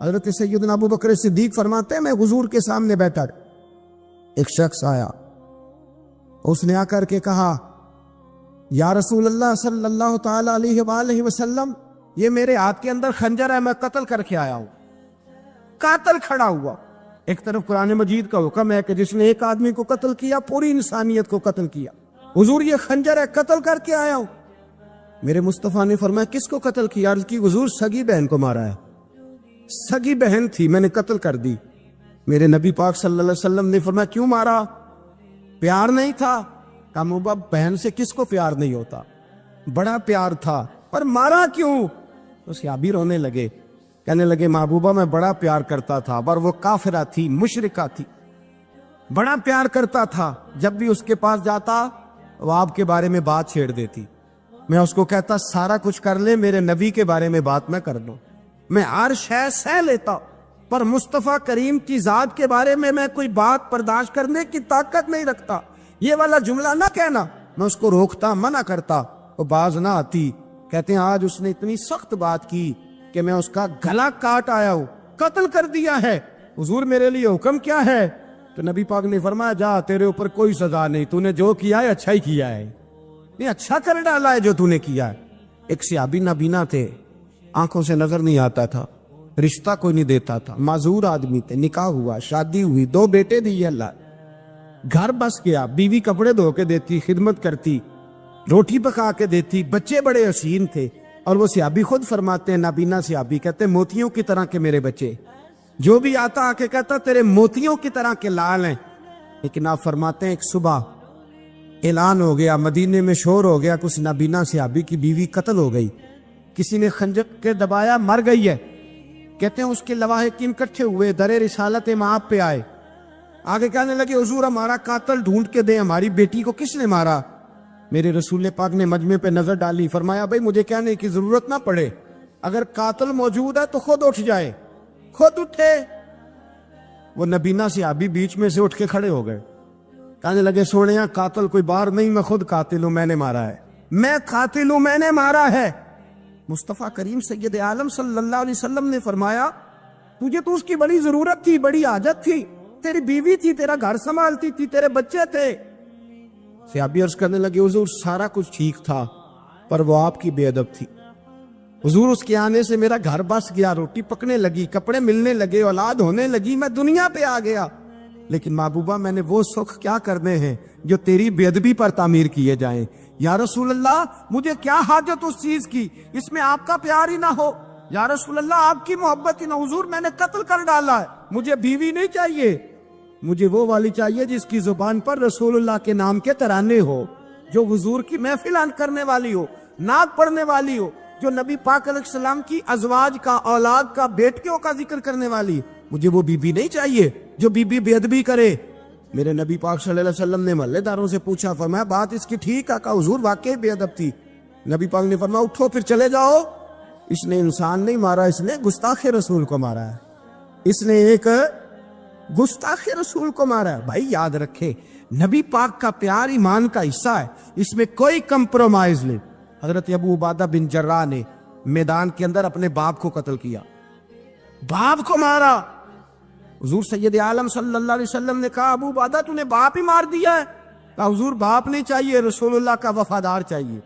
حضرت سیدنا ابو بکر صدیق فرماتے ہیں میں حضور کے سامنے بیٹھا، ایک شخص آیا، اس نے آ کر کے کہا یا رسول اللہ صلی اللہ تعالی علیہ وآلہ وسلم، یہ میرے ہاتھ کے اندر خنجر ہے، میں قتل کر کے آیا ہوں۔ قاتل کھڑا ہوا، ایک طرف قرآن مجید کا حکم ہے کہ جس نے ایک آدمی کو قتل کیا پوری انسانیت کو قتل کیا، حضور یہ خنجر ہے، قتل کر کے آیا ہوں۔ میرے مصطفیٰ نے فرمایا کس کو قتل کیا؟ عرض کی حضور سگی بہن کو مارا ہے، سگی بہن تھی، میں نے قتل کر دی۔ میرے نبی پاک صلی اللہ علیہ وسلم نے فرمایا کیوں مارا؟ پیار نہیں تھا؟ کہا محبوبہ بہن سے کس کو پیار نہیں ہوتا، بڑا پیار تھا، پر مارا کیوں؟ تو صحابی رونے لگے، کہنے لگے محبوبہ میں بڑا پیار کرتا تھا، پر وہ کافرہ تھی، مشرکہ تھی، بڑا پیار کرتا تھا، جب بھی اس کے پاس جاتا وہ آپ کے بارے میں بات چھیڑ دیتی، میں اس کو کہتا سارا کچھ کر لے میرے نبی کے بارے میں بات نہ کر دو، میں ہر شے سہ لیتا، پر مصطفیٰ کریم کی ذات کے بارے میں کوئی بات برداشت کرنے کی طاقت نہیں رکھتا، یہ والا جملہ نہ کہنا، میں اس کو روکتا، منع کرتا، وہ باز نہ آتی۔ کہتے ہیں آج اس نے اتنی سخت بات کی کہ میں اس کا گلا کاٹ آیا ہوں، قتل کر دیا ہے، حضور میرے لیے حکم کیا ہے؟ تو نبی پاک نے فرمایا جا تیرے اوپر کوئی سزا نہیں، تو نے جو کیا ہے اچھا ہی کیا ہے، یہ اچھا کر ڈالا ہے جو تو نے کیا ہے۔ ایک صحابی نابینا تھے، آنکھوں سے نظر نہیں آتا تھا، رشتہ کوئی نہیں دیتا تھا، معذور آدمی تھے، نکاح ہوا، شادی ہوئی، 2 بیٹے دیے اللہ، گھر بس گیا، بیوی کپڑے دھو کے دیتی، خدمت کرتی، روٹی پکا کے دیتی، بچے بڑے حسین تھے، اور وہ صحابی خود فرماتے ہیں، نابینا صحابی کہتے ہیں موتیوں کی طرح کے میرے بچے، جو بھی آتا آ کے کہتا تیرے موتیوں کی طرح کے لال ہیں۔ لیکن آپ فرماتے ہیں ایک صبح اعلان ہو گیا، مدینے میں شور ہو گیا، کچھ نابینا صحابی کی بیوی قتل ہو گئی، کسی نے خنجر کے دبایا، مر گئی ہے۔ کہتے ہیں اس کے لواحقین اکٹھے ہوئے، در رسالت مآب پہ آئے، آگے کہنے لگے حضور ہمارا قاتل ڈھونڈ کے دیں، ہماری بیٹی کو کس نے مارا؟ میرے رسول پاک نے مجمع پہ نظر ڈالی، فرمایا بھائی مجھے کہنے کی ضرورت نہ پڑے، اگر قاتل موجود ہے تو خود اٹھ جائے، خود اٹھے۔ وہ نبینا صحابی بیچ میں سے اٹھ کے کھڑے ہو گئے، کہنے لگے سونیا قاتل کوئی باہر نہیں، میں خود قاتل ہوں، میں نے مارا ہے، میں قاتل ہوں، میں نے مارا ہے۔ مصطفیٰ کریم سید عالم صلی اللہ علیہ وسلم نے فرمایا تجھے تو اس کی بڑی ضرورت تھی، بڑی حاجت تھی، تیری بیوی تھی، تیرا گھر سنبھالتی تھی، تیرے بچے تھے۔ صحابی عرض کرنے لگے حضور سارا کچھ ٹھیک تھا، پر وہ آپ کی بے ادب تھی، حضور اس کے آنے سے میرا گھر بس گیا، روٹی پکنے لگی، کپڑے ملنے لگے، اولاد ہونے لگی، میں دنیا پہ آ گیا، لیکن محبوبہ میں نے وہ سکھ کیا کرنے ہیں جو تیری بے ادبی پر تعمیر کیے جائیں۔ یا رسول اللہ مجھے کیا حاجت اس چیز کی، اس میں آپ کا پیار ہی نہ ہو، یا رسول اللہ آپ کی محبت ہی نہ، حضور میں نے قتل کر ڈالا ہے، مجھے بیوی نہیں چاہیے، مجھے وہ والی چاہیے جس کی زبان پر رسول اللہ کے نام کے ترانے ہو، جو حضور کی محفل کرنے والی ہو، نعت پڑھنے والی ہو، جو نبی پاک علیہ السلام کی ازواج کا، اولاد کا، بیٹیوں کا ذکر کرنے والی، مجھے وہ بی بی نہیں چاہیے جو بی بی بے ادبی کرے۔ میرے نبی پاک صلی اللہ علیہ وسلم نے محلے داروں سے پوچھا، فرمایا بات اس کی ٹھیک ہے؟ کہا حضور واقعی بے ادب تھی۔ نبی پاک نے فرمایا اٹھو پھر چلے جاؤ، اس نے انسان نہیں مارا، اس نے گستاخ رسول کو مارا ہے، اس نے ایک گستاخ رسول کو مارا ہے۔ بھائی یاد رکھے نبی پاک کا پیار ایمان کا حصہ ہے، اس میں کوئی کمپرومائز نہیں۔ حضرت ابو عبادہ بن جراح نے میدان کے اندر اپنے باپ کو قتل کیا، باپ کو مارا، حضور سید عالم صلی اللہ علیہ وسلم نے کہا ابو عبادہ تو نے باپ ہی مار دیا ہے؟ کہا حضور باپ نہیں چاہیے، رسول اللہ کا وفادار چاہیے،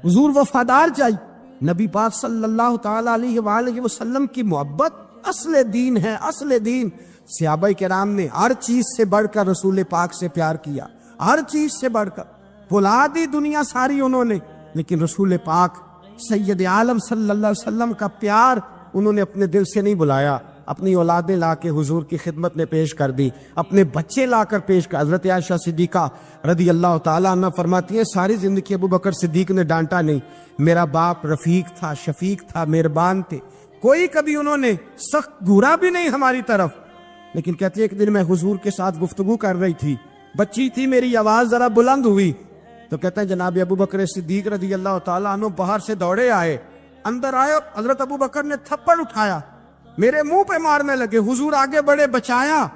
حضور وفادار چاہیے۔ نبی پاک صلی اللہ تعالی علیہ وآلہ وسلم کی محبت اصل دین ہے، اصل دین۔ صحابہ کرام نے ہر چیز سے بڑھ کر رسول پاک سے پیار کیا، ہر چیز سے بڑھ کر، بھلا دی دنیا ساری انہوں نے، لیکن رسول پاک سید عالم صلی اللہ علیہ وسلم کا پیار انہوں نے اپنے دل سے نہیں بلایا، اپنی اولادیں لا کے حضور کی خدمت میں پیش کر دی، اپنے بچے لا کر پیش کر۔ حضرت عائشہ صدیقہ رضی اللہ تعالیٰ عنہ فرماتی ہیں ساری زندگی ابو بکر صدیق نے ڈانٹا نہیں، میرا باپ رفیق تھا، شفیق تھا، مہربان تھے، کوئی کبھی انہوں نے سخت گھورا بھی نہیں ہماری طرف۔ لیکن کہتی ہے ایک دن میں حضور کے ساتھ گفتگو کر رہی تھی، بچی تھی، میری آواز ذرا بلند ہوئی، تو کہتے ہیں جناب ابو بکر صدیق رضی اللہ تعالیٰ عنہ باہر سے دوڑے آئے، اندر آئے، حضرت ابو بکر نے تھپڑ اٹھایا، میرے منہ پہ مارنے لگے، حضور آگے بڑھے، بچایا۔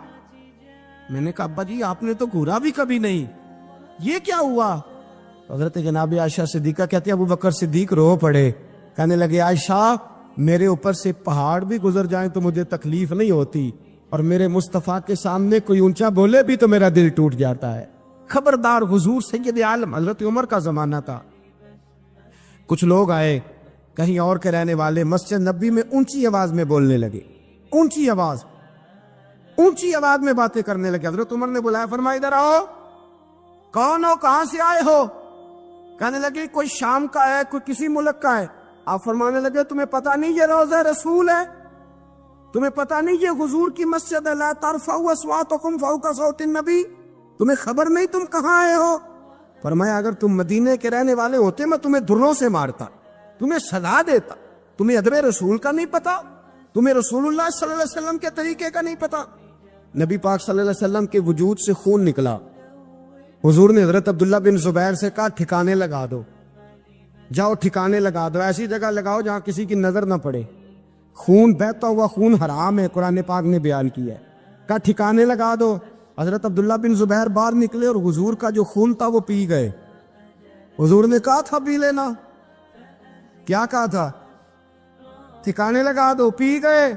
میں نے کہا ابا جی آپ نے تو گھورا بھی کبھی نہیں، یہ کیا ہوا؟ حضرت جناب عائشہ صدیقہ کہتے ہیں ابو بکر صدیق رو پڑے، کہنے لگے عائشہ میرے اوپر سے پہاڑ بھی گزر جائیں تو مجھے تکلیف نہیں ہوتی، اور میرے مصطفیٰ کے سامنے کوئی اونچا بولے بھی تو میرا دل ٹوٹ جاتا ہے۔ خبردار، حضور سید عالم حضرت عمر کا زمانہ تھا۔ کچھ لوگ آئے کہیں اور کے رہنے والے، مسجد نبی میں اونچی آواز میں بولنے لگے، اونچی آواز میں باتیں کرنے لگے۔ حضرت عمر نے بلایا، فرمایا ادھر آؤ، کون ہو، کہاں سے آئے ہو؟ کہنے لگے کوئی شام کا ہے، کوئی کسی ملک کا ہے۔ آپ فرمانے لگے تمہیں پتہ نہیں یہ روضہ رسول ہے؟ تمہیں پتہ نہیں یہ حضور کی مسجد ہے؟ لا ترفعوا اصواتکم فوق صوت النبی، تمہیں خبر نہیں تم کہاں آئے ہو؟ فرمایا اگر تم مدینے کے رہنے والے ہوتے میں تمہیں دروں سے مارتا، تمہیں سزا دیتا۔ تمہیں ادب رسول کا نہیں پتا؟ تمہیں رسول اللہ صلی اللہ علیہ وسلم کے طریقے کا نہیں پتا؟ نبی پاک صلی اللہ علیہ وسلم کے وجود سے خون نکلا۔ حضور نے حضرت عبداللہ بن زبیر سے کہا ٹھکانے لگا دو، جاؤ ٹھکانے لگا دو، ایسی جگہ لگاؤ جہاں کسی کی نظر نہ پڑے۔ خون بہتا ہوا خون حرام ہے، قرآن پاک نے بیان کیا ہے۔ کہا ٹھکانے لگا دو۔ حضرت عبداللہ بن زبیر باہر نکلے اور حضور کا جو خون تھا وہ پی گئے۔ حضور نے کہا تھا پی لینا، کیا کہا تھا؟ ٹھکانے لگا دو، پی گئے۔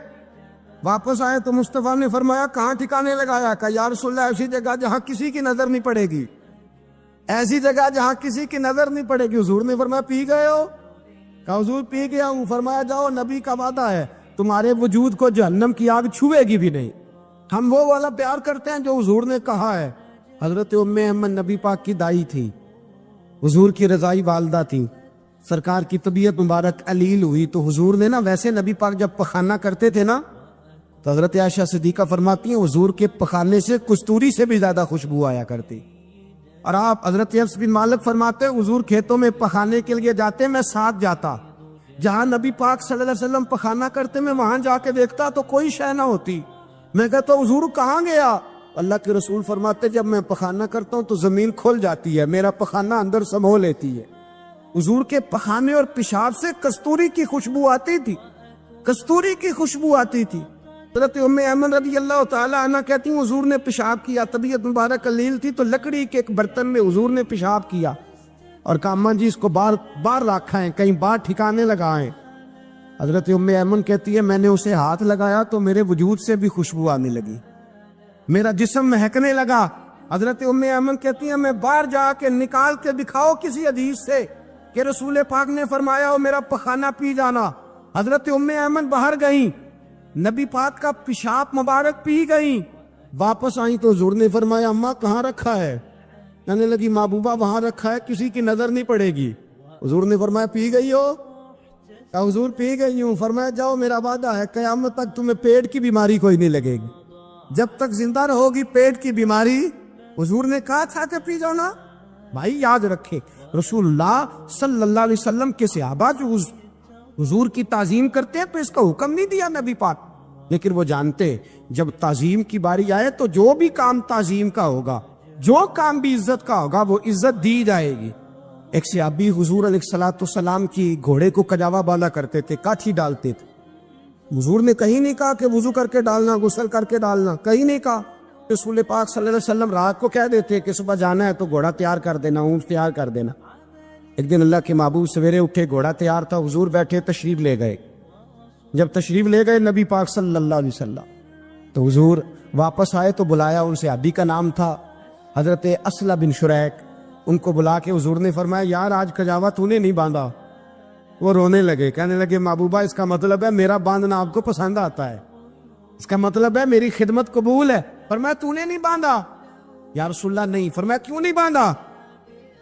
واپس آئے تو مصطفیٰ نے فرمایا کہاں ٹھکانے لگایا؟ کہا یا رسول اللہ ایسی جگہ جہاں کسی کی نظر نہیں پڑے گی، ایسی جگہ جہاں کسی کی نظر نہیں پڑے گی۔ حضور نے فرمایا پی گئے ہو؟ کہا حضور پی گیا ہوں۔ فرمایا جاؤ، نبی کا وعدہ ہے تمہارے وجود کو جہنم کی آگ چھوئے گی بھی نہیں۔ ہم وہ والا پیار کرتے ہیں جو حضور نے کہا ہے۔ حضرت ام ایمن نبی پاک کی دائی تھی، حضور کی رضائی والدہ تھی۔ سرکار کی طبیعت مبارک علیل ہوئی تو حضور نے ویسے نبی پاک جب پخانہ کرتے تھے تو حضرت عائشہ صدیقہ فرماتی ہیں حضور کے پخانے سے کستوری سے بھی زیادہ خوشبو آیا کرتی۔ اور آپ حضرت انس بن مالک فرماتے ہیں حضور کھیتوں میں پخانے کے لیے جاتے، میں ساتھ جاتا، جہاں نبی پاک صلی اللہ علیہ وسلم پخانہ کرتے میں وہاں جا کے دیکھتا تو کوئی شے نہ ہوتی۔ میں کہتا حضور کہاں گیا؟ اللہ کے رسول فرماتے جب میں پخانہ کرتا ہوں تو زمین کھل جاتی ہے، میرا پخانہ اندر سمو لیتی ہے۔ حضور کے پخانے اور پیشاب سے کستوری کی خوشبو آتی تھی، کستوری کی خوشبو آتی تھی۔ حضرت ام ایمن رضی اللہ تعالی عنہ کہتی ہیں حضور نے پیشاب کیا، طبیعت مبارک علیل تھی تو لکڑی کے ایک برتن میں حضور نے پیشاب کیا اور کہا اماں جی اس کو بار رکھا ہے، کہیں بار ٹھکانے لگائیں۔ حضرت ام ایمن کہتی ہے میں نے اسے ہاتھ لگایا تو میرے وجود سے بھی خوشبو آنے لگی، میرا جسم مہکنے لگا۔ حضرت ام ایمن کہتی ہیں میں باہر جا کے نکال کے دکھاؤ کسی حدیث سے کہ رسول پاک نے فرمایا ہو میرا پخانہ پی جانا۔ حضرت ام ایمن باہر گئیں، نبی پاک کا پیشاب مبارک پی گئیں، واپس آئیں تو حضور نے فرمایا اماں کہاں رکھا ہے؟ کہنے لگی محبوبہ وہاں رکھا ہے، کسی کی نظر نہیں پڑے گی۔ حضور نے فرمایا پی گئی ہو؟ کہا حضور پی گئی ہوں۔ فرمایا جاؤ میرا وعدہ ہے قیامت تک تمہیں پیٹ کی بیماری کوئی نہیں لگے گی، جب تک زندہ رہو گی پیٹ کی بیماری۔ حضور نے کہا تھا کہ پی جاؤ نا۔ بھائی یاد رکھے رسول اللہ صلی اللہ علیہ وسلم کے صحابہ جو حضور کی تعظیم کرتے ہیں تو اس کا حکم نہیں دیا نبی پاک، لیکن وہ جانتے جب تعظیم کی باری آئے تو جو بھی کام تعظیم کا ہوگا، جو کام بھی عزت کا ہوگا وہ عزت دی جائے گی۔ ایک صحابی حضور علیہ الصلوۃ والسلام کی گھوڑے کو کجاوا بالا کرتے تھے، کاٹھی ڈالتے تھے۔ حضور نے کہیں نہیں کہا کہ وضو کر کے ڈالنا، غسل کر کے ڈالنا، کہیں نہیں کہا۔ رسول پاک صلی اللہ علیہ وسلم رات کو کہہ دیتے کہ صبح جانا ہے تو گھوڑا تیار کر دینا، اونٹ تیار کر دینا۔ ایک دن اللہ کے محبوب سویرے اٹھے، گھوڑا تیار تھا، حضور بیٹھے تشریف لے گئے۔ جب تشریف لے گئے نبی پاک صلی اللہ علیہ وسلم تو حضور واپس آئے تو بلایا، ان سے صحابی کا نام تھا حضرت اسلم بن شریک۔ ان کو بلا کے حضور نے فرمایا یار آج کجاوا تو نے نہیں باندھا۔ وہ رونے لگے، کہنے لگے محبوبہ اس کا مطلب ہے میرا باندھنا آپ کو پسند آتا ہے، اس کا مطلب ہے میری خدمت قبول ہے۔ فرمایا تو نے نہیں باندھا؟ یا رسول اللہ نہیں۔ فرمایا کیوں نہیں باندھا؟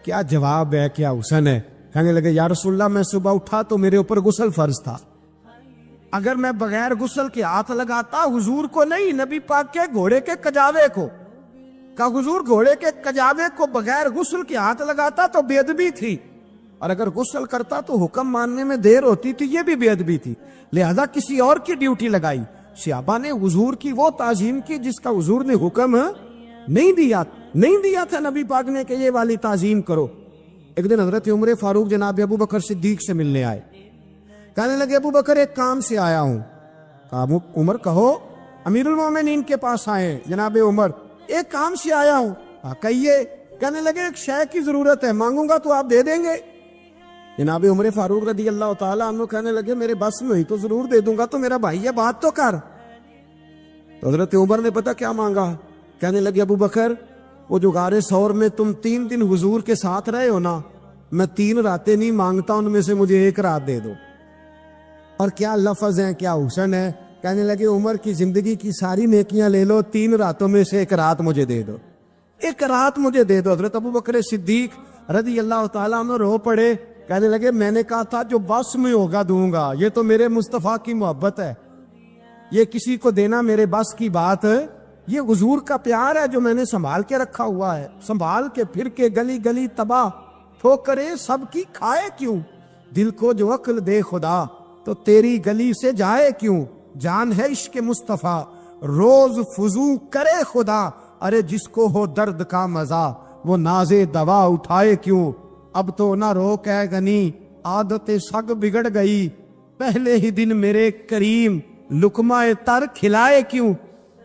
کیا جواب ہے، کیا حسن ہے۔ کہنے لگے یا رسول اللہ میں صبح اٹھا تو میرے اوپر غسل فرض تھا، اگر میں بغیر غسل کے ہاتھ لگاتا حضور کو نہیں نبی پاک کے گھوڑے کے کجاوے کو، کہا حضور گھوڑے کے کجاوے کو بغیر غسل کے ہاتھ لگاتا تو بے ادبی تھی، اور اگر غسل کرتا تو حکم ماننے میں دیر ہوتی تھی، یہ بھی بے ادبی تھی، لہذا کسی اور کی ڈیوٹی لگائی۔ صحابہ نے حضور کی وہ تعظیم کی جس کا حضور نے حکم نہیں دیا تھا نبی پاک نے کہ یہ والی تعظیم کرو۔ ایک دن حضرت عمر فاروق جناب ابو بکر صدیق سے ملنے آئے، کہنے لگے ابو بکر ایک کام سے آیا ہوں۔ کہا عمر کہو۔ امیر المومنین کے پاس آئے جناب عمر، ایک کام سے آیا ہوں۔ کہیے۔ کہنے لگے ایک شے کی ضرورت ہے، مانگوں گا تو آپ دے دیں گے؟ جناب عمر فاروق رضی اللہ تعالیٰ عنہ کہنے لگے میرے بس میں ہوئی تو ضرور دے دوں گا، تو میرا بھائی ہے بات تو کر۔ تو حضرت عمر نے پتا کیا مانگا، کہنے لگے ابو بکر وہ جو غار ثور میں تم 3 دن حضور کے ساتھ رہے ہو نا، میں 3 راتیں نہیں مانگتا، ان میں سے مجھے 1 رات دے دو۔ اور کیا لفظ ہیں، کیا حسن ہے۔ کہنے لگے عمر کی زندگی کی ساری نیکیاں لے لو، 3 راتوں میں سے 1 رات مجھے دے دو، 1 رات مجھے دے دو۔ حضرت ابو بکر صدیق رضی اللہ تعالیٰ عنہ رو پڑے، کہنے لگے میں نے کہا تھا جو بس میں ہوگا دوں گا، یہ تو میرے مصطفیٰ کی محبت ہے، یہ کسی کو دینا میرے بس کی بات ہے، یہ حضور کا پیار ہے جو میں نے سنبھال کے رکھا ہوا ہے، سنبھال کے پھر کے گلی گلی تباہ ٹھوکرے سب کی کھائے کیوں، دل کو جو عقل دے خدا تو تیری گلی سے جائے کیوں، جان ہے عشق مصطفیٰ روز فضو کرے خدا، ارے جس کو ہو درد کا مزہ وہ ناز دوا اٹھائے کیوں، اب تو نہ روک ہے غنی عادت سگ بگڑ گئی، پہلے ہی دن میرے کریم لقمہ تر کھلائے کیوں۔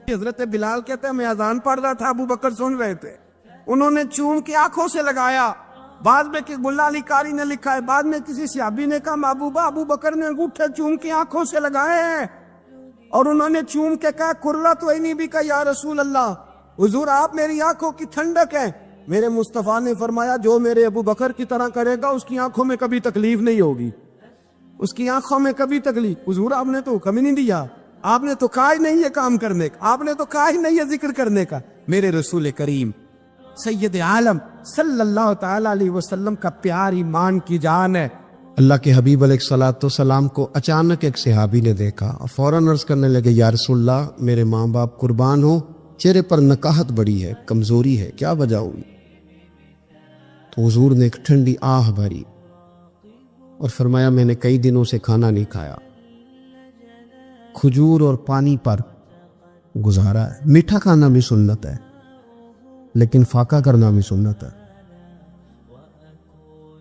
حضرت بلال کہتے ہیں میں اذان پڑھ رہا تھا، ابو بکر سن رہے تھے، انہوں نے چوم کے آنکھوں سے لگایا، بعد میں کہ ملا علی قاری نے لکھا ہے، بعد میں کسی صحابی نے کہا محبوبہ ابو بکر نے انگوٹھے چوم کے آنکھوں سے لگائے ہیں، اور انہوں نے چوم کے کہا قرۃ عینی بھی کہا یا رسول اللہ، حضور آپ میری آنکھوں کی ٹھنڈک ہے۔ میرے مصطفیٰ نے فرمایا جو میرے ابو بکر کی طرح کرے گا اس کی آنکھوں میں کبھی تکلیف نہیں ہوگی، اس کی آنکھوں میں کبھی تکلیف۔ حضور آپ نے تو حکم ہی نہیں دیا، آپ نے تو کہا ہی نہیں یہ کام کرنے کا، آپ نے تو کہا ہی نہیں یہ ذکر کرنے کا۔ میرے رسول کریم سید عالم صلی اللہ تعالی علیہ وسلم کا پیار ایمان کی جان ہے۔ اللہ کے حبیب علیہ الصلوۃ والسلام کو اچانک ایک صحابی نے دیکھا اور فوراً عرض کرنے لگے یا رسول اللہ میرے ماں باپ قربان ہو، چہرے پر نکاہت بڑی ہے، کمزوری ہے، کیا وجہ ہوئی؟ تو حضور نے ایک ٹھنڈی آہ بھری اور فرمایا میں نے کئی دنوں سے کھانا نہیں کھایا، کھجور اور پانی پر گزارا ہے۔ میٹھا کھانا بھی سنت ہے لیکن فاقہ کرنا بھی سنت ہے،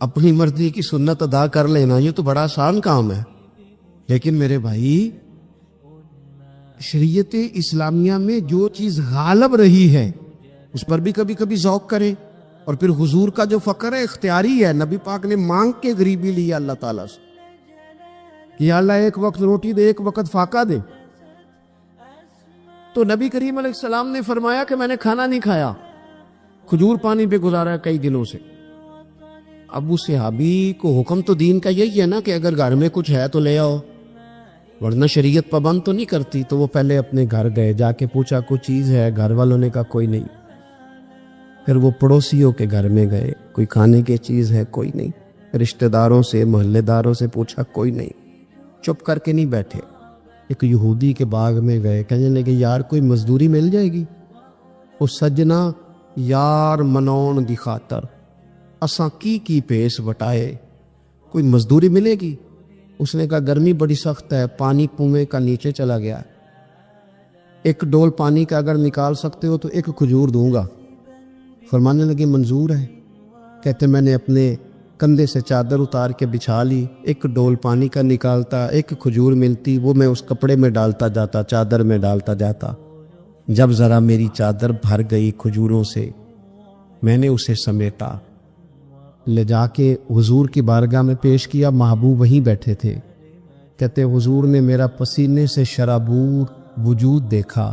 اپنی مرضی کی سنت ادا کر لینا یہ تو بڑا آسان کام ہے، لیکن میرے بھائی شریعت اسلامیہ میں جو چیز غالب رہی ہے اس پر بھی کبھی کبھی ذوق کرے۔ اور پھر حضور کا جو فقر ہے اختیاری ہے، نبی پاک نے مانگ کے غریبی لی اللہ تعالیٰ سے کہ یا اللہ ایک وقت روٹی دے ایک وقت فاقہ دے، تو نبی کریم علیہ السلام نے فرمایا کہ میں نے کھانا نہیں کھایا، کھجور پانی پہ گزارا ہے کئی دنوں سے۔ ابو صحابی کو حکم تو دین کا یہی ہے نا کہ اگر گھر میں کچھ ہے تو لے آؤ، ورنہ شریعت پابند تو نہیں کرتی۔ تو وہ پہلے اپنے گھر گئے، جا کے پوچھا کوئی چیز ہے، گھر والوں نے کہا کوئی نہیں۔ پھر وہ پڑوسیوں کے گھر میں گئے، کوئی کھانے کی چیز ہے، کوئی نہیں۔ رشتہ داروں سے محلے داروں سے پوچھا، کوئی نہیں۔ چپ کر کے نہیں بیٹھے، ایک یہودی کے باغ میں گئے، کہنے لگے یار کوئی مزدوری مل جائے گی؟ وہ سجنا یار منون دی خاطر اساں کی پیس وٹائے، کوئی مزدوری ملے گی؟ اس نے کہا گرمی بڑی سخت ہے، پانی کنویں کا نیچے چلا گیا، 1 ڈول پانی کا اگر نکال سکتے ہو تو 1 کھجور دوں گا۔ فرمانے لگے منظور ہے۔ کہتے میں نے اپنے کندھے سے چادر اتار کے بچھا لی، 1 ڈول پانی کا نکالتا، 1 کھجور ملتی، وہ میں اس کپڑے میں ڈالتا جاتا، چادر میں ڈالتا جاتا۔ جب ذرا میری چادر بھر گئی کھجوروں سے، میں نے اسے سمیٹا، لے جا کے حضور کی بارگاہ میں پیش کیا، محبوب وہیں بیٹھے تھے۔ کہتے حضور نے میرا پسینے سے شرابور وجود دیکھا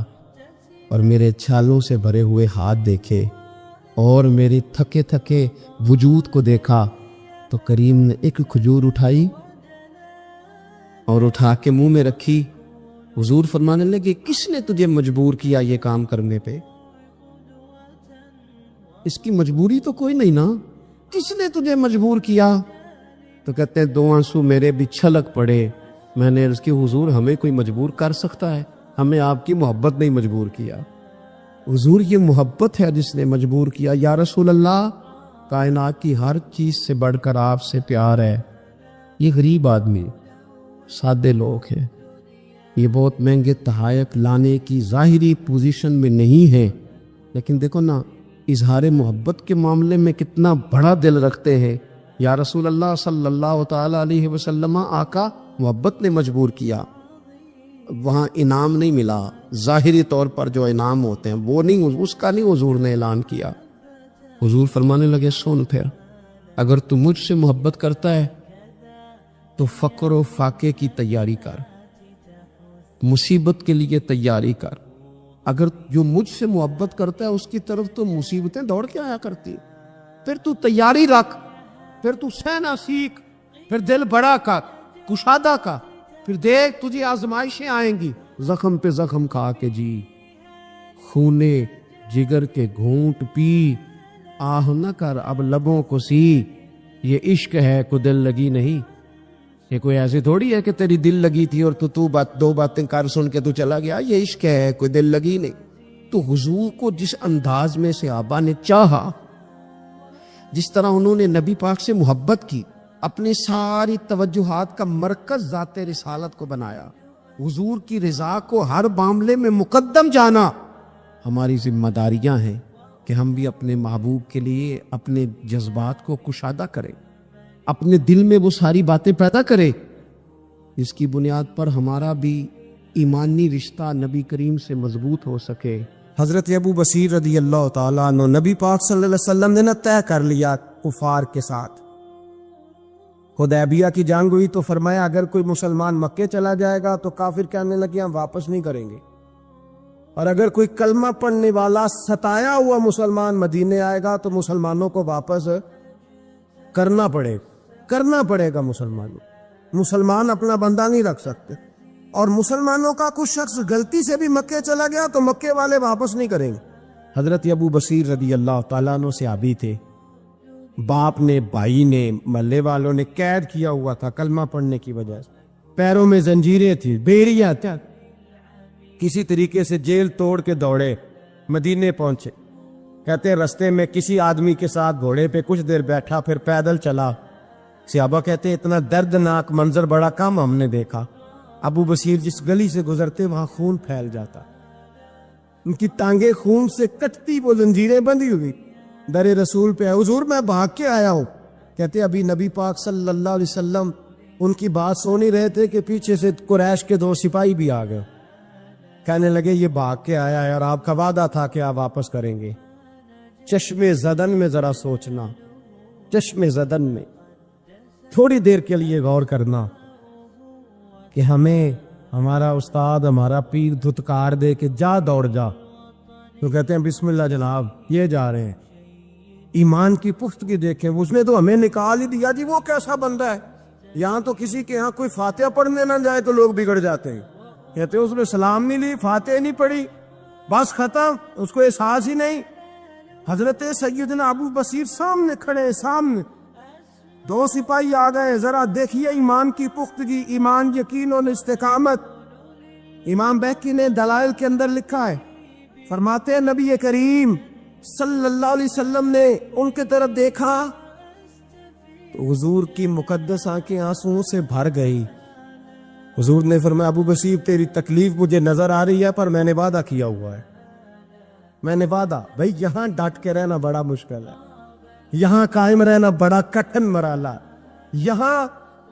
اور میرے چھالوں سے بھرے ہوئے ہاتھ دیکھے اور میری تھکے تھکے وجود کو دیکھا، تو کریم نے 1 کھجور اٹھائی اور اٹھا کے منہ میں رکھی۔ حضور فرمانے لگے کس نے تجھے مجبور کیا یہ کام کرنے پہ؟ اس کی مجبوری تو کوئی نہیں نا، کس نے تجھے مجبور کیا؟ تو کہتے ہیں 2 آنسو میرے بھی چھلک پڑے۔ میں نے عرض کی حضور ہمیں کوئی مجبور کر سکتا ہے؟ ہمیں آپ کی محبت نہیں مجبور کیا۔ حضور یہ محبت ہے جس نے مجبور کیا۔ یا رسول اللہ کائنات کی ہر چیز سے بڑھ کر آپ سے پیار ہے۔ یہ غریب آدمی، سادے لوگ ہیں، یہ بہت مہنگے تحائف لانے کی ظاہری پوزیشن میں نہیں ہے، لیکن دیکھو نا اظہار محبت کے معاملے میں کتنا بڑا دل رکھتے ہیں۔ یا رسول اللہ صلی اللہ تعالی علیہ وسلم، آقا محبت نے مجبور کیا، وہاں انعام نہیں ملا، ظاہری طور پر جو انعام ہوتے ہیں وہ نہیں، اس کا نہیں حضور نے اعلان کیا۔ حضور فرمانے لگے سن پھر، اگر تو مجھ سے محبت کرتا ہے تو فقر و فاقے کی تیاری کر، مصیبت کے لیے تیاری کر۔ اگر جو مجھ سے محبت کرتا ہے اس کی طرف تو مصیبتیں دوڑ کے آیا کرتی، پھر تو تیاری رکھ، پھر تو سہنا سیکھ، پھر دل بڑا کر، کشادہ کا، پھر دیکھ تجھے آزمائشیں آئیں گی، زخم پہ زخم کھا کے جی، خونے جگر کے گھونٹ پی، آہ نہ کر اب لبوں کو سی، یہ عشق ہے کو دل لگی نہیں۔ یہ کوئی ایسی تھوڑی ہے کہ تیری دل لگی تھی اور تو دو باتیں کر سن کے تو چلا گیا، یہ عشق ہے کوئی دل لگی نہیں۔ تو حضور کو جس انداز میں صحابہ نے چاہا، جس طرح انہوں نے نبی پاک سے محبت کی، اپنے ساری توجہات کا مرکز ذات رسالت کو بنایا، حضور کی رضا کو ہر معاملے میں مقدم جانا، ہماری ذمہ داریاں ہیں کہ ہم بھی اپنے محبوب کے لیے اپنے جذبات کو کشادہ کریں، اپنے دل میں وہ ساری باتیں پیدا کرے جس کی بنیاد پر ہمارا بھی ایمانی رشتہ نبی کریم سے مضبوط ہو سکے۔ حضرت ابو بصیر رضی اللہ تعالیٰ عنہ، نبی پاک صلی اللہ علیہ وسلم نے طے کر لیا کفار کے ساتھ، حدیبیہ کی جنگ ہوئی تو فرمایا اگر کوئی مسلمان مکے چلا جائے گا تو کافر کہنے لگے ہم واپس نہیں کریں گے، اور اگر کوئی کلمہ پڑھنے والا ستایا ہوا مسلمان مدینے آئے گا تو مسلمانوں کو واپس کرنا پڑے گا مسلمان اپنا بندہ نہیں رکھ سکتے، اور مسلمانوں کا کچھ شخص غلطی سے بھی مکے چلا گیا تو مکے والے واپس نہیں کریں گے۔ حضرت ابو بصیر رضی اللہ تعالیٰ عنہ صحابی تھے، باپ نے، بھائی نے، محلے والوں نے قید کیا ہوا تھا کلمہ پڑھنے کی وجہ سے، پیروں میں زنجیریں تھی، بیڑیاں تھا، کسی طریقے سے جیل توڑ کے دوڑے مدینے پہنچے۔ کہتے ہیں رستے میں کسی آدمی کے ساتھ گھوڑے پہ کچھ دیر بیٹھا، پھر پیدل چلا۔ صحابہ کہتے ہیں اتنا دردناک منظر بڑا کم ہم نے دیکھا، ابو بصیر جس گلی سے گزرتے وہاں خون پھیل جاتا، ان کی ٹانگیں خون سے کٹتی، وہ زنجیریں بندھی ہوئی، در رسول پہ حضور میں بھاگ کے آیا ہوں۔ کہتے ابھی نبی پاک صلی اللہ علیہ وسلم ان کی بات سن ہی رہے تھے کہ پیچھے سے قریش کے 2 سپاہی بھی آ گئے، کہنے لگے یہ بھاگ کے آیا ہے اور آپ کا وعدہ تھا کہ آپ واپس کریں گے۔ چشم زدن میں ذرا سوچنا، چشم زدن میں تھوڑی دیر کے لیے غور کرنا کہ ہمیں ہمارا استاد، ہمارا پیر دھتکار دے کہ جا دوڑ جا، تو کہتے ہیں بسم اللہ جناب یہ جا رہے ہیں۔ ایمان کی پختگی دیکھیں، اس نے تو ہمیں نکال ہی دیا جی، وہ کیسا بندہ ہے، یہاں تو کسی کے یہاں کوئی فاتحہ پڑھنے نہ جائے تو لوگ بگڑ جاتے ہیں۔ کہتے ہیں اس نے سلام نہیں لی، فاتحہ نہیں پڑھی، بس ختم، اس کو احساس ہی نہیں۔ حضرت سیدنا ابو بصیر سامنے کھڑے، سامنے 2 سپاہی آ گئے، ذرا دیکھیے ایمان کی پختگی، ایمان، یقین اور استقامت۔ امام بیہقی نے دلائل کے اندر لکھا ہے، فرماتے ہیں نبی کریم صلی اللہ علیہ وسلم نے ان کے طرف دیکھا تو حضور کی مقدس آنکھیں آنسوؤں سے بھر گئی۔ حضور نے فرمایا ابو بصیر تیری تکلیف مجھے نظر آ رہی ہے، پر میں نے وعدہ کیا ہوا ہے، میں نے وعدہ، بھائی یہاں ڈٹ کے رہنا بڑا مشکل ہے، یہاں قائم رہنا بڑا کٹھن مرحلہ،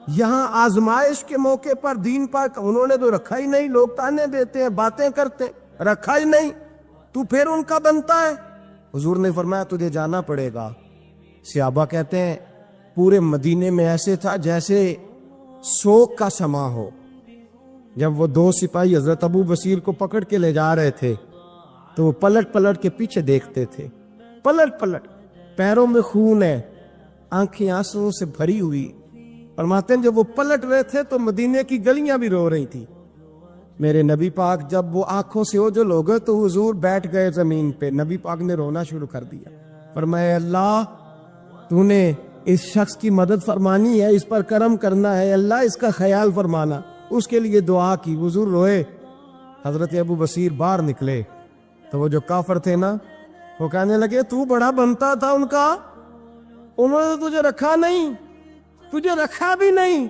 یہاں آزمائش کے موقع پر دین پر انہوں نے تو رکھا ہی نہیں، لوگ تانے دیتے ہیں، باتیں کرتے ہیں، رکھا ہی نہیں، تو پھر ان کا بنتا ہے۔ حضور نے فرمایا تجھے جانا پڑے گا۔ صحابہ کہتے ہیں پورے مدینے میں ایسے تھا جیسے شوق کا سما ہو۔ جب وہ 2 سپاہی حضرت ابو بصیر کو پکڑ کے لے جا رہے تھے تو وہ پلٹ پلٹ کے پیچھے دیکھتے تھے، پلٹ، پیروں میں خون ہے، آنکھیں آنسوؤں سے بھری ہوئی۔ فرماتے ہیں جب وہ پلٹ رہے تھے تو مدینے کی گلیاں بھی رو رہی تھی۔ میرے نبی پاک جب وہ آنکھوں سے اوجھل ہو گئے تو حضور بیٹھ گئے زمین پہ، نبی پاک نے رونا شروع کر دیا، فرمایا اللہ تو نے اس شخص کی مدد فرمانی ہے، اس پر کرم کرنا ہے، اللہ اس کا خیال فرمانا، اس کے لیے دعا کی، حضور روئے۔ حضرت ابو بصیر باہر نکلے تو وہ جو کافر تھے نا وہ کہنے لگے تو بڑا بنتا تھا ان کا، انہوں نے تجھے رکھا نہیں، تجھے رکھا بھی نہیں۔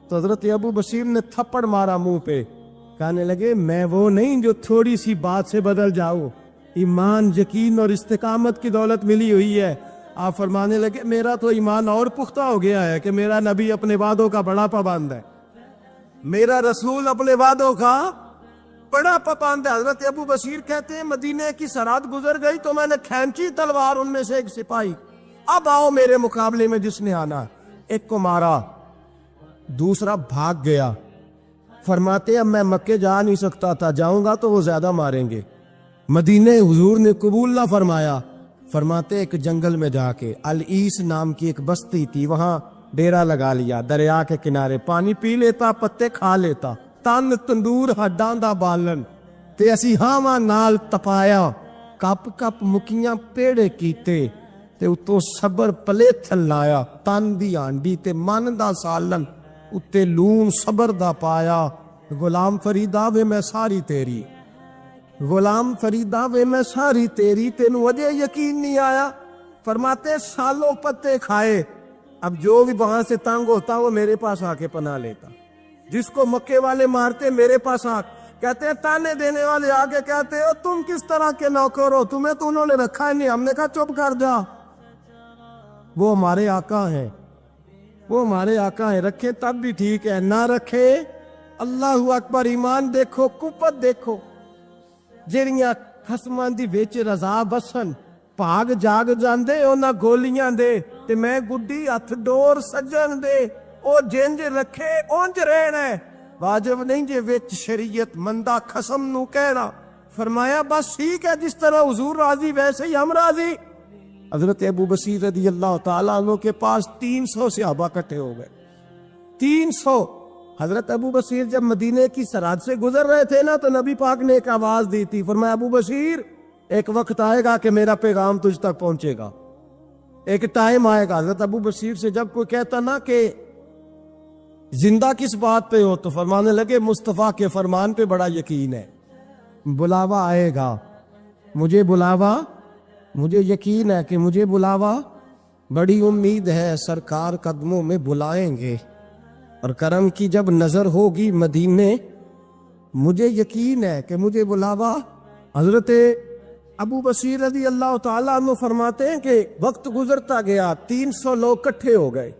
تو حضرت ابو بصیر نے تھپڑ مارا منہ پہ، کہنے لگے میں وہ نہیں جو تھوڑی سی بات سے بدل جاؤ، ایمان، یقین اور استقامت کی دولت ملی ہوئی ہے۔ آپ فرمانے لگے میرا تو ایمان اور پختہ ہو گیا ہے کہ میرا نبی اپنے وعدوں کا بڑا پابند ہے، میرا رسول اپنے وعدوں کا بڑا پابند ہے۔ حضرت ابو بصیر کہتے ہیں مدینے کی سرحد گزر گئی تو میں نے کھینچی تلوار، ان میں سے ایک سپاہی، اب آؤ میرے مقابلے میں جس نے آنا، ایک کو مارا، دوسرا بھاگ گیا. فرماتے اب میں مکے جا نہیں سکتا تھا, جاؤں گا تو وہ زیادہ ماریں گے. مدینے حضور نے قبول نہ فرمایا. فرماتے ایک جنگل میں جا کے العیس نام کی ایک بستی تھی, وہاں ڈیرا لگا لیا. دریا کے کنارے پانی پی لیتا, پتے کھا لیتا. تن تندور ہڈاں دا بالن تے اسی ہاواں نال تپایا. کپ کپ مکیاں پیڑے کیتے تے اتوں صبر پلے تھل لایا. تن دی ہانڈی تے من دا سالن اتے لون صبر دا پایا. غلام فریدا وے میں ساری تیری, غلام فریدا وے میں ساری تیری, تینوں اجے یقین نہیں آیا. فرماتے سالوں پتے کھائے, اب جو بھی وہاں سے تنگ ہوتا وہ میرے پاس آ کے پناہ لیتا. جس کو مکے والے مارتے میرے پاس آ کہتے ہیں, تانے دینے والے آگے کہتے ہو تم کس طرح کے نوکر ہو, تمہیں تو انہوں نے رکھا ہی نہیں. ہم نے کہا چپ کر جا, وہ ہمارے آقا ہیں, وہ ہمارے آقا ہیں. رکھے تب بھی ٹھیک ہے, نہ رکھے اللہ اکبر. ایمان دیکھو, قوت دیکھو. جڑیاں خسماں دی وچ رضا بسن بھاگ جاگ جاندے انہاں گولیاں دے, تے میں گڈی ہتھ ڈور سجن دے. او جنج رکھے اونج رہنا ہے, واجب نہیں جے وچ شریعت مندہ خسم نو کہنا. فرمایا بس ٹھیک ہے, جس طرح حضور راضی ویسے ہی ہم راضی. حضرت ابو بصیر رضی اللہ تعالیٰ عنہ کے پاس 300 صحابہ اکٹھے ہو گئے. 300. حضرت ابو بصیر جب مدینے کی سرحد سے گزر رہے تھے نا, تو نبی پاک نے ایک آواز دی تھی. فرمایا ابو بصیر ایک وقت آئے گا کہ میرا پیغام تجھ تک پہنچے گا, ایک ٹائم آئے گا. حضرت ابو بصیر سے جب کوئی کہتا نا کہ زندہ کس بات پہ ہو, تو فرمانے لگے مصطفیٰ کے فرمان پہ بڑا یقین ہے, بلاوا آئے گا, مجھے بلاوا, مجھے یقین ہے کہ مجھے بلاوا, بڑی امید ہے سرکار قدموں میں بلائیں گے, اور کرم کی جب نظر ہوگی مدینے, مجھے یقین ہے کہ مجھے بلاوا. حضرت ابو بصیر رضی اللہ تعالیٰ عنہ فرماتے ہیں کہ وقت گزرتا گیا, 300 لوگ اکٹھے ہو گئے.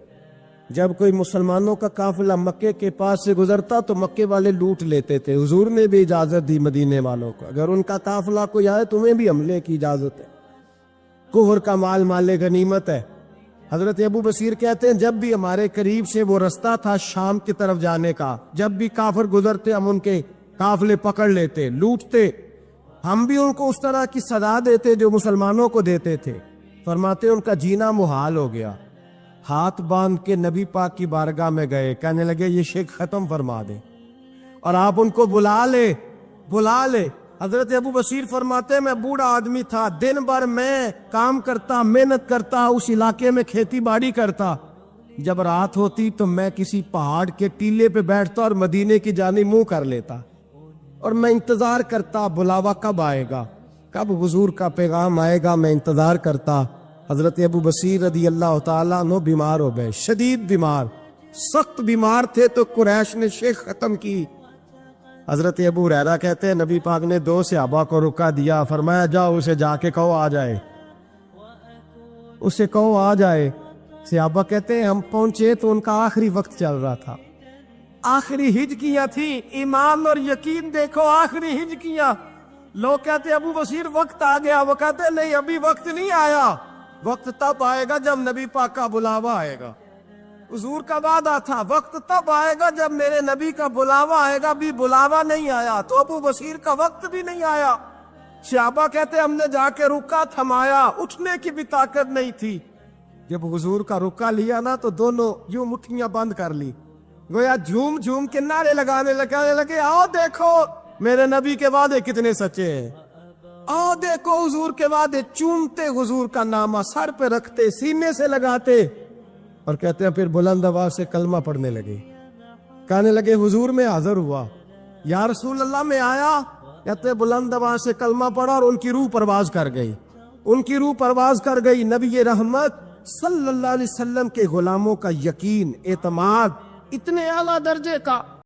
جب کوئی مسلمانوں کا قافلہ مکے کے پاس سے گزرتا تو مکے والے لوٹ لیتے تھے. حضور نے بھی اجازت دی مدینے والوں کو, اگر ان کا قافلہ کوئی آئے تمہیں بھی حملے کی اجازت ہے, کفر کا مال مال غنیمت ہے. حضرت ابو بصیر کہتے ہیں جب بھی ہمارے قریب سے وہ رستہ تھا شام کی طرف جانے کا, جب بھی کافر گزرتے ہم ان کے قافلے پکڑ لیتے, لوٹتے. ہم بھی ان کو اس طرح کی سزا دیتے جو مسلمانوں کو دیتے تھے. فرماتے ان کا جینا محال ہو گیا. ہاتھ باندھ کے نبی پاک کی بارگاہ میں گئے, کہنے لگے یہ شرک ختم فرما دیں اور آپ ان کو بلا لے, بلا لے. حضرت ابو بصیر فرماتے میں بوڑھا آدمی تھا, دن بھر میں کام کرتا, محنت کرتا, اس علاقے میں کھیتی باڑی کرتا. جب رات ہوتی تو میں کسی پہاڑ کے ٹیلے پہ بیٹھتا اور مدینے کی جانب منہ کر لیتا, اور میں انتظار کرتا بلاوا کب آئے گا, کب حضور کا پیغام آئے گا, میں انتظار کرتا. حضرت ابو بصیر رضی اللہ تعالیٰ عنہ بیمار ہو گئے, شدید بیمار, سخت بیمار تھے, تو قریش نے شیخ ختم کی. حضرت ابو ہریرہ کہتے ہیں نبی پاک نے 2 صحابہ کو رکا دیا. فرمایا جاؤ اسے جا کے کہو آ جائے, اسے کہو آ جائے. صحابہ کہتے ہیں ہم پہنچے تو ان کا آخری وقت چل رہا تھا, آخری ہجکیاں تھیں. ایمان اور یقین دیکھو, آخری ہجکیاں. لوگ کہتے ابو بصیر وقت آ گیا, وہ کہتے نہیں ابھی وقت نہیں آیا, وقت تب آئے گا جب نبی پاک کا بلاوا آئے گا. حضور کا وعدہ تھا وقت تب آئے گا جب میرے نبی کا بلاوا آئے گا, بھی بلاوا نہیں آیا تو ابو بصیر کا وقت بھی نہیں آیا. صحابہ کہتے ہم نے جا کے رکا تھمایا, اٹھنے کی بھی طاقت نہیں تھی. جب حضور کا رکا لیا نا تو دونوں یوں مٹھیاں بند کر لی, گویا جھوم جھوم کے نعرے لگانے لگے آؤ دیکھو میرے نبی کے وعدے کتنے سچے ہیں, آؤ دیکھو حضور کے وعدے. چومتے حضور کا نامہ, سر پہ رکھتے, سینے سے لگاتے, اور کہتے ہیں پھر بلند آواز سے کلمہ پڑھنے لگے. کہنے لگے حضور میں حاضر ہوا, یا رسول اللہ میں آیا. کہتے بلند آواز سے کلمہ پڑھا اور ان کی روح پرواز کر گئی, ان کی روح پرواز کر گئی. نبی رحمت صلی اللہ علیہ وسلم کے غلاموں کا یقین, اعتماد اتنے اعلیٰ درجے کا